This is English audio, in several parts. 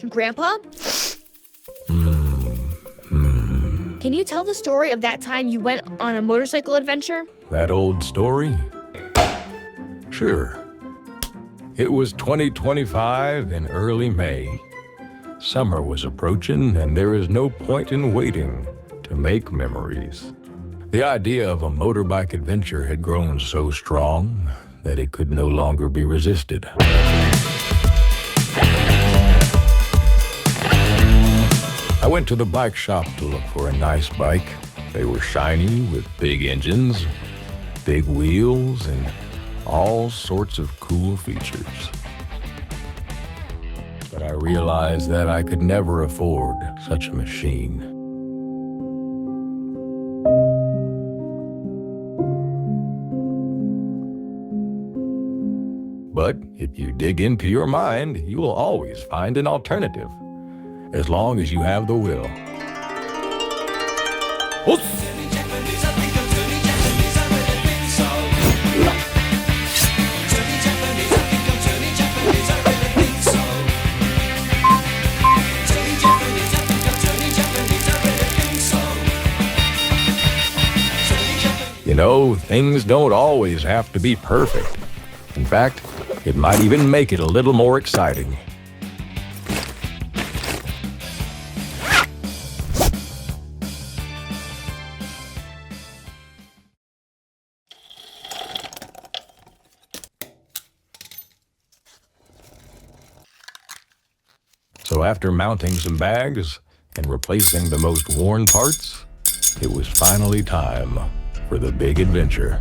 Grandpa? Can you tell the story of that time you went on a motorcycle adventure? That old story? Sure. It was 2025 in early May. Summer was approaching, and there is no point in waiting to make memories. The idea of a motorbike adventure had grown so strong that it could no longer be resisted. I went to the bike shop to look for a nice bike. They were shiny with big engines, big wheels, and all sorts of cool features. But I realized that I could never afford such a machine. But if you dig into your mind, you will always find an alternative. As long as you have the will. You know, things don't always have to be perfect. In fact, it might even make it a little more exciting. So after mounting some bags and replacing the most worn parts, it was finally time for the big adventure.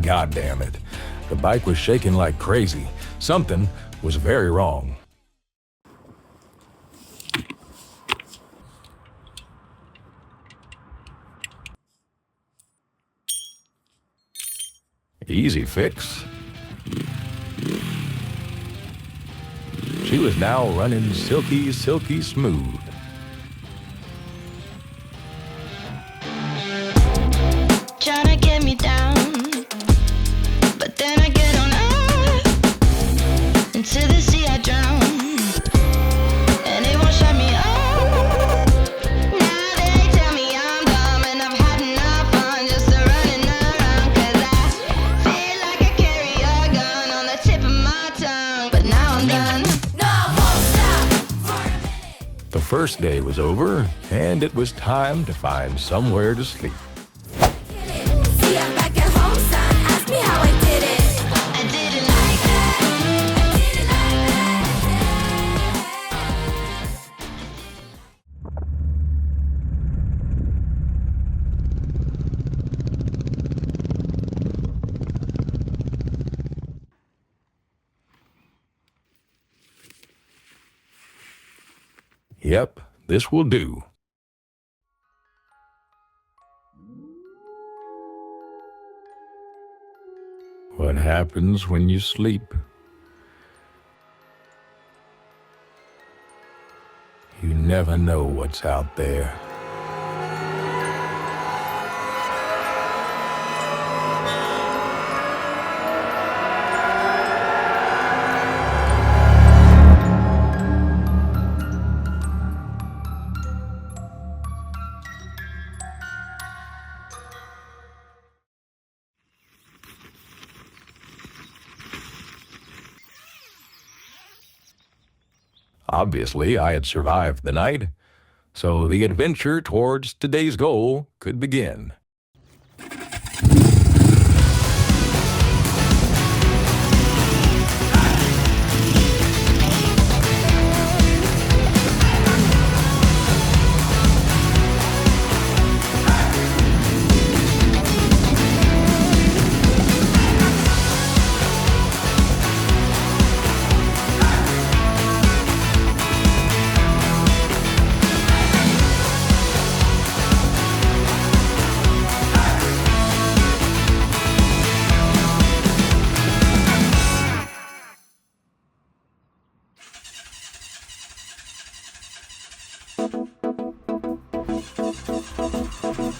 God damn it. The bike was shaking like crazy. Something was very wrong. Easy fix. She was now running silky, silky smooth. Trying to get me down, but then I get on up into the sea I drown, and it won't shut me up. Now they tell me I'm dumb and I've had enough fun just running around, 'cause I feel like I carry a gun on the tip of my tongue, but now I'm done. No, I won't stop for a minute. The first day was over, and it was time to find somewhere to sleep. Yep, this will do. What happens when you sleep? You never know what's out there. Obviously, I had survived the night, so the adventure towards today's goal could begin.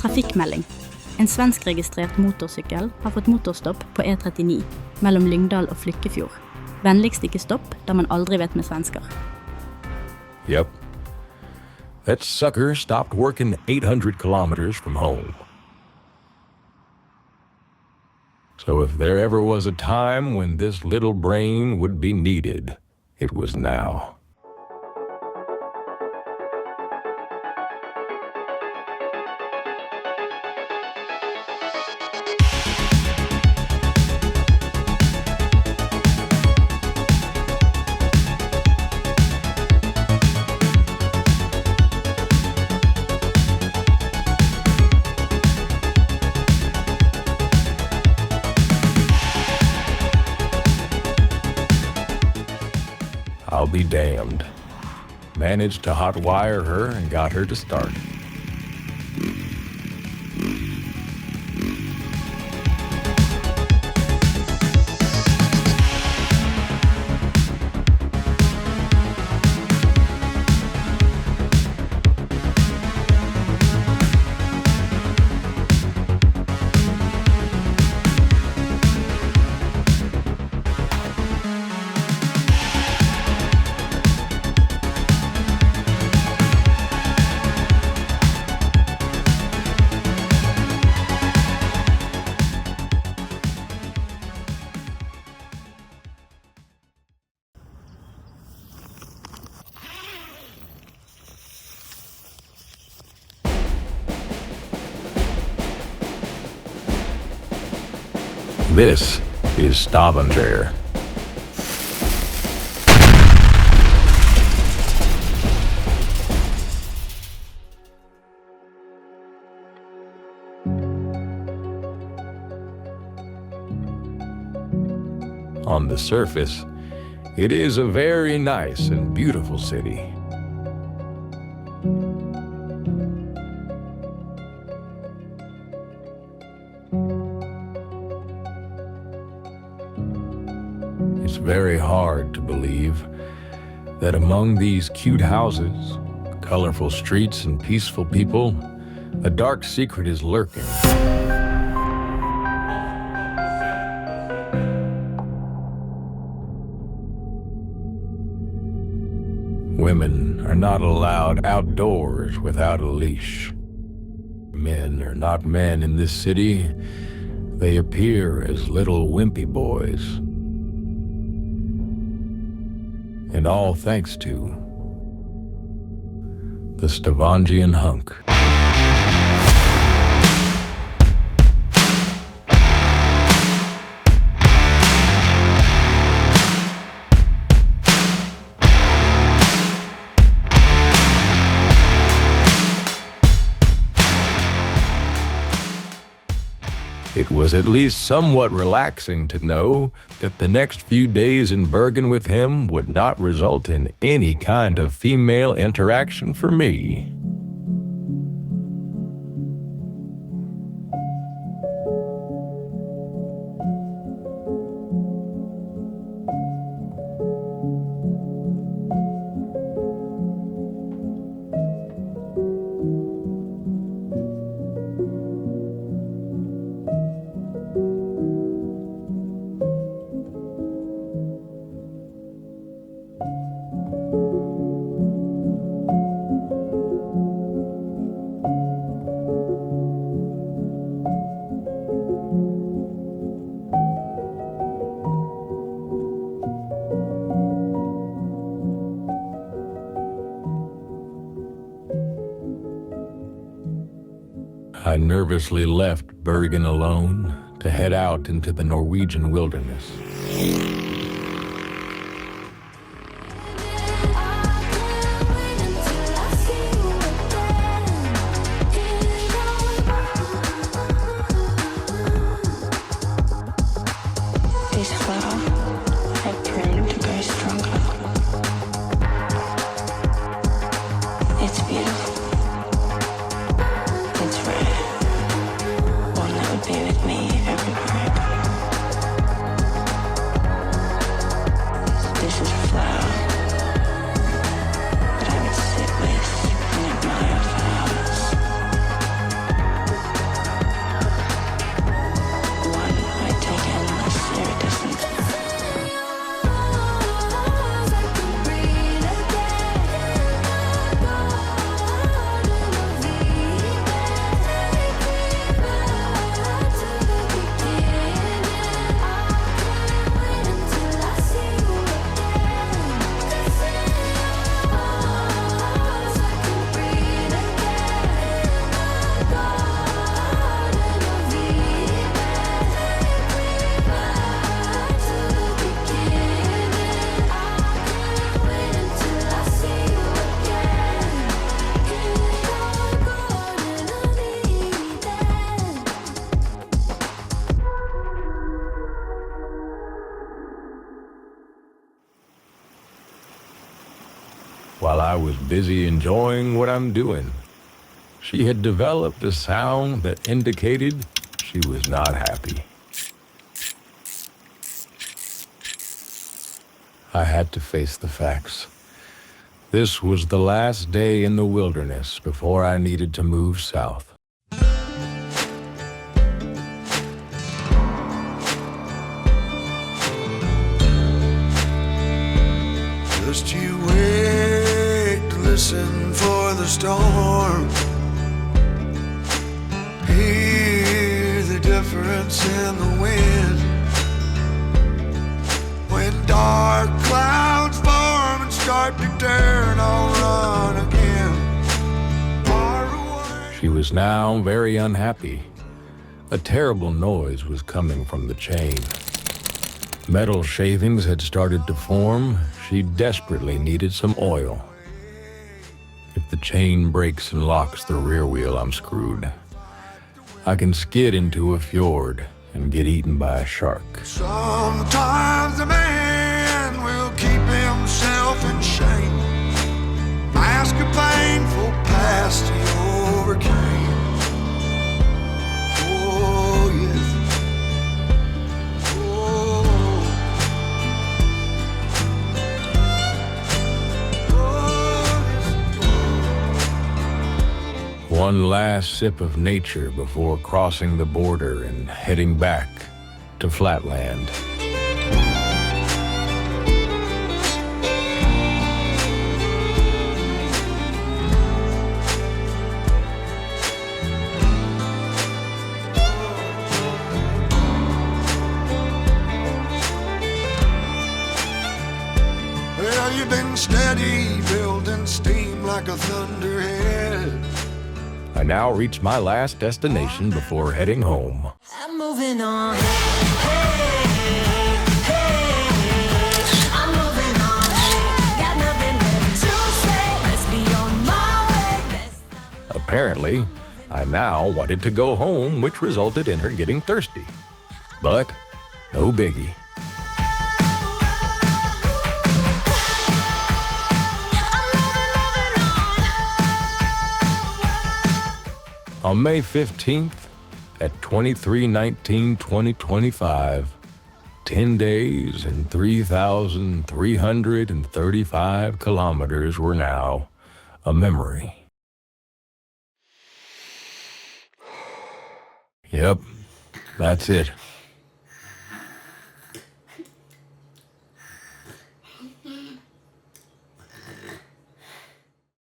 Trafikkmelding. En svenskregistrert motorsykkel har fått motorstopp på E39 mellom Lyngdal og Flykkefjord. Vennligst ikke stopp, da man aldri vet med svensker. Yep. That sucker stopped working 800 kilometers from home. So if there ever was a time when this little brain would be needed, it was now. I'll be damned. Managed to hotwire her and got her to start. This is Stavanger. On the surface, it is a very nice and beautiful city. It's very hard to believe that among these cute houses, colorful streets, and peaceful people, a dark secret is lurking. Women are not allowed outdoors without a leash. Men are not men in this city. They appear as little wimpy boys. And all thanks to the Stavangian hunk. It was at least somewhat relaxing to know that the next few days in Bergen with him would not result in any kind of female interaction for me. I nervously left Bergen alone to head out into the Norwegian wilderness. This flower had pruned to grow stronger. It's beautiful. It's rare. One that would be with me everywhere I go. This is a flower that I would sit with and admire for hours. while I was busy enjoying what I'm doing. She had developed a sound that indicated she was not happy. I had to face the facts. This was the last day in the wilderness before I needed to move south. Just you wait to listen for the storm. Hear the difference in the wind. When dark clouds form and start to turn, I'll run again. Far away. She was now very unhappy. A terrible noise was coming from the chain. Metal shavings had started to form. She desperately needed some oil. If the chain breaks and locks the rear wheel, I'm screwed. I can skid into a fjord and get eaten by a shark. Sometimes a man will keep himself in shame. Mask a painful past he overcame. Oh, yes. Oh. One last sip of nature before crossing the border and heading back to flatland. Well, you've been steady, building steam like a thunderhead. I now reach my last destination before heading home. I'm moving on. Hey, I'm moving on. Got nothing left to say. Let's be on my way. Apparently, I now wanted to go home, which resulted in her getting thirsty. But no biggie. On May 15th, at 23/19/2025, 10 days and 3,335 kilometers were now a memory. Yep, that's it.